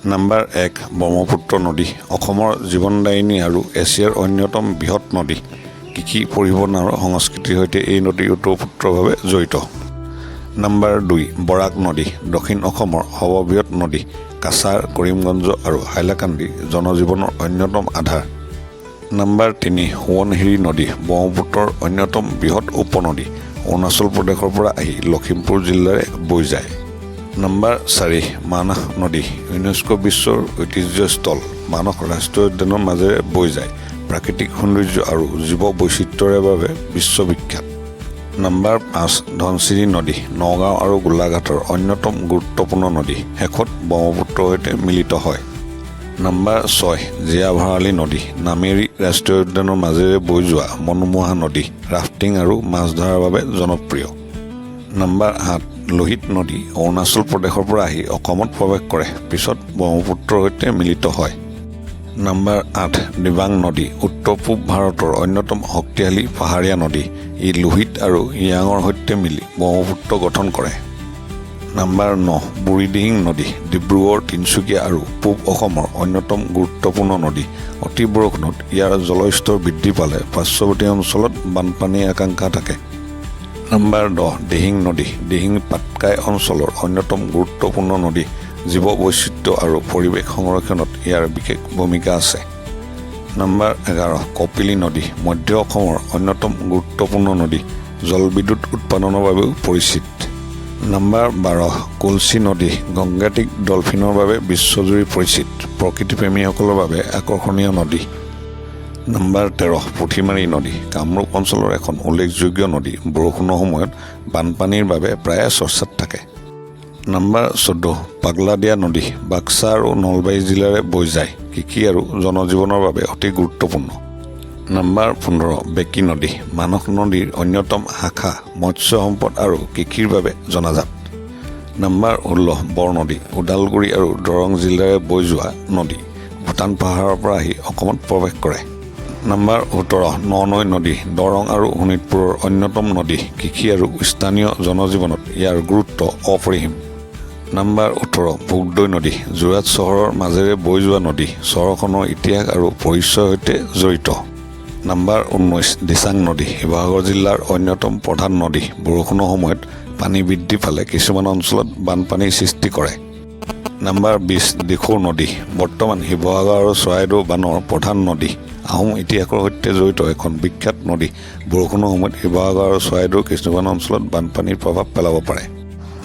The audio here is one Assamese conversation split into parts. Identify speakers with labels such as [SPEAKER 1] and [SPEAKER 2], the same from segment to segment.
[SPEAKER 1] নাম্বাৰ 1 ব্ৰহ্মপুত্ৰ নদী অসমৰ জীৱনদায়িনী আৰু এছিয়াৰ অন্যতম বৃহৎ নদী কৃষি পৰিবহণ আৰু সংস্কৃতিৰ সৈতে এই নদী ওতঃপ্ৰোতভাৱে জড়িত নাম্বাৰ 2 বৰাক নদী দক্ষিণ অসমৰ সৰ্ববৃহৎ নদী কাছাৰ কৰিমগঞ্জ আৰু হাইলাকান্দি জনজীৱনৰ অন্যতম আধাৰ নাম্বাৰ 3 সোৱণশিৰি নদী ব্ৰহ্মপুত্ৰৰ অন্যতম বৃহৎ উপনদী অৰুণাচল প্ৰদেশৰ পৰা আহি লখিমপুৰ জিলাৰে বৈ যায় নাম্বাৰ 4 মানস নদী ইউনেস্কো বিশ্বৰ ঐতিহ্যস্থল মানস ৰাষ্ট্ৰীয় উদ্যানৰ মাজেৰে বৈ যায় প্ৰাকৃতিক সৌন্দৰ্য আৰু জীৱ বৈচিত্ৰ্যৰ বাবে বিশ্ববিখ্যাত নাম্বাৰ 5 ধনশিৰি নদী নগাঁও আৰু গোলাঘাটৰ অন্যতম গুৰুত্বপূৰ্ণ নদী শেষত ব্ৰহ্মপুত্ৰৰ সৈতে মিলিত হয় নাম্বাৰ 6 জীয়া ভৰালী নদী নামেৰি ৰাষ্ট্ৰীয় উদ্যানৰ মাজেৰে বৈ যোৱা মনোমোহা নদী ৰাফটিং আৰু মাছ ধৰাৰ বাবে জনপ্ৰিয় নাম্বাৰ 7 লোহিত নদী অৰুণাচল প্ৰদেশৰ পৰা আহি অসমত প্ৰৱেশ কৰে পিছত ব্ৰহ্মপুত্ৰৰ সৈতে মিলিত হয় নাম্বাৰ 8 দিবাং নদী উত্তৰ পূব ভাৰতৰ অন্যতম শক্তিশালী পাহাৰীয়া নদী ই লোহিত আৰু ইয়াঙৰ সৈতে মিলি ব্ৰহ্মপুত্ৰ গঠন কৰে নাম্বাৰ 9 বুঢ়ী দিহিং নদী ডিব্ৰুগড় তিনিচুকীয়া আৰু পূব অসমৰ অন্যতম গুৰুত্বপূৰ্ণ নদী অতি বৰষুণত ইয়াৰ জলস্তৰ বৃদ্ধি পালে পাৰ্শ্বৱৰ্তী অঞ্চলত বানপানীৰ আশংকা থাকে নাম্বাৰ 10 দিহিং নদী দিহিং পাটকাই অঞ্চলৰ অন্যতম গুৰুত্বপূৰ্ণ নদী জীৱ বৈচিত্ৰ্য আৰু পৰিৱেশ সংৰক্ষণত ইয়াৰ বিশেষ ভূমিকা আছে নাম্বাৰ 11 কপিলী নদী মধ্য অসমৰ অন্যতম গুৰুত্বপূৰ্ণ নদী জলবিদ্যুৎ উৎপাদনৰ বাবেও পৰিচিত নাম্বাৰ 12 কলচি নদী গংগেটিক ডলফিনৰ বাবে বিশ্বজুৰি পৰিচিত প্ৰকৃতিপ্ৰেমীসকলৰ বাবে আকৰ্ষণীয় নদী নাম্বাৰ 13 পুঠিমাৰী নদী কামৰূপ অঞ্চলৰ এখন উল্লেখযোগ্য নদী বৰষুণৰ সময়ত বানপানীৰ বাবে প্ৰায় চৰ্চাত থাকে নাম্বাৰ 14 পাগলাদিয়া নদী বাক্সা আৰু নলবাৰী জিলাৰে বৈ যায় কৃষি আৰু জনজীৱনৰ বাবে অতি গুৰুত্বপূৰ্ণ নাম্বাৰ 15 বেকী নদী মানস নদীৰ অন্যতম শাখা মৎস্য সম্পদ আৰু কৃষিৰ বাবে জনাজাত নাম্বাৰ 16 বৰনদী ওদালগুৰি আৰু দৰং জিলাৰে বৈ যোৱা নদী ভূটান পাহাৰৰ পৰা আহি অসমত প্ৰৱেশ কৰে নাম্বাৰ 17 ননৈ নদী দৰং আৰু শোণিতপুৰৰ অন্যতম নদী কৃষি আৰু স্থানীয় জনজীৱনত ইয়াৰ গুৰুত্ব অপৰিসীম নাম্বাৰ 18 ভোগদৈ নদী যোৰহাট চহৰৰ মাজেৰে বৈ যোৱা নদী চহৰখনৰ ইতিহাস আৰু পৰিচয়ৰ সৈতে জড়িত নাম্বাৰ 19 দিচাং নদী শিৱসাগৰ জিলাৰ অন্যতম প্ৰধান নদী বৰষুণৰ সময়ত পানী বৃদ্ধি পালে কিছুমান অঞ্চলত বানপানীৰ সৃষ্টি কৰে নাম্বাৰ 20 দিখৌ নদী বৰ্তমান শিৱসাগৰ আৰু চৰাইদেউ বানৰ প্ৰধান নদী আহোম ইতিহাসৰ সৈতে জড়িত এখন বিখ্যাত নদী বৰষুণৰ সময়ত শিৱসাগৰ আৰু চৰাইদেউৰ কিছুমান অঞ্চলত বানপানীৰ প্ৰভাৱ পেলাব পাৰে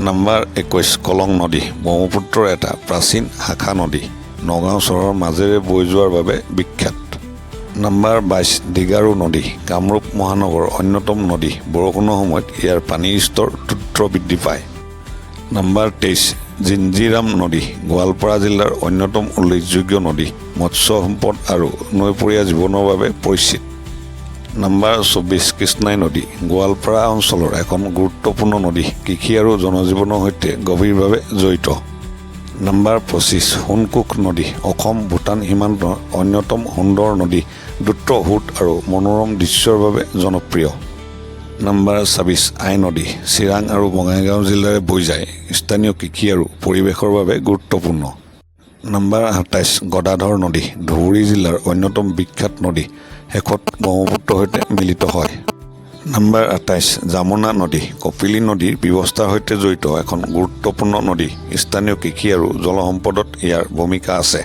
[SPEAKER 1] নাম্বাৰ 21 কলং নদী ব্ৰহ্মপুত্ৰৰ এটা প্ৰাচীন শাখা নদী নগাঁও চহৰৰ মাজেৰে বৈ যোৱাৰ বাবে বিখ্যাত নাম্বাৰ 22 দিগাৰু নদী কামৰূপ মহানগৰৰ অন্যতম নদী বৰষুণৰ সময়ত ইয়াৰ পানীৰ স্তৰ দ্ৰুত বৃদ্ধি পায় নাম্বাৰ 23 জিঞ্জিৰাম নদী গোৱালপাৰা জিলাৰ অন্যতম উল্লেখযোগ্য নদী মৎস্য সম্পদ আৰু নৈপৰীয়া জীৱনৰ বাবে পৰিচিত নাম্বাৰ 24 কৃষ্ণাই নদী গোৱালপাৰা অঞ্চলৰ এখন গুৰুত্বপূৰ্ণ নদী কৃষি আৰু জনজীৱনৰ সৈতে গভীৰভাৱে জড়িত নাম্বাৰ 25 সোণকোষ নদী অসম ভূটান সীমান্তৰ অন্যতম সুন্দৰ নদী দ্ৰুত সোঁত আৰু মনোৰম দৃশ্যৰ বাবে জনপ্ৰিয় নাম্বাৰ 26 আই নদী চিৰাং আৰু বঙাইগাঁও জিলাৰে বৈ যায় স্থানীয় কৃষি আৰু পৰিৱেশৰ বাবে গুৰুত্বপূৰ্ণ নাম্বাৰ 27 গদাধৰ নদী ধুবুৰী জিলাৰ অন্যতম বিখ্যাত নদী শেষত ব্ৰহ্মপুত্ৰৰ সৈতে মিলিত হয় নাম্বাৰ 28 যমুনা নদী কপিলী নদীৰ ব্যৱস্থাৰ সৈতে জড়িত এখন গুৰুত্বপূৰ্ণ নদী স্থানীয় কৃষি আৰু জলসম্পদত ইয়াৰ ভূমিকা আছে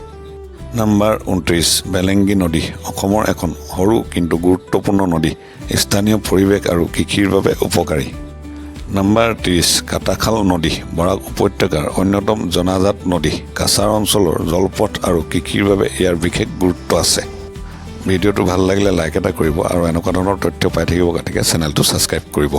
[SPEAKER 1] নাম্বাৰ 29 বেলেংগী নদী অসমৰ এখন সৰু কিন্তু গুৰুত্বপূৰ্ণ নদী স্থানীয় পৰিৱেশ আৰু কৃষিৰ বাবে উপকাৰী নাম্বাৰ 30 কাটাখাল নদী বৰাক উপত্যকাৰ অন্যতম জনাজাত নদী কাছাৰ অঞ্চলৰ জলপথ আৰু কৃষিৰ বাবে ইয়াৰ বিশেষ গুৰুত্ব আছে ভিডিঅ'টো ভাল লাগিলে লাইক এটা কৰিব আৰু এনেকুৱা ধৰণৰ তথ্য পাই থাকিব গতিকে চেনেলটো ছাবস্ক্ৰাইব কৰিব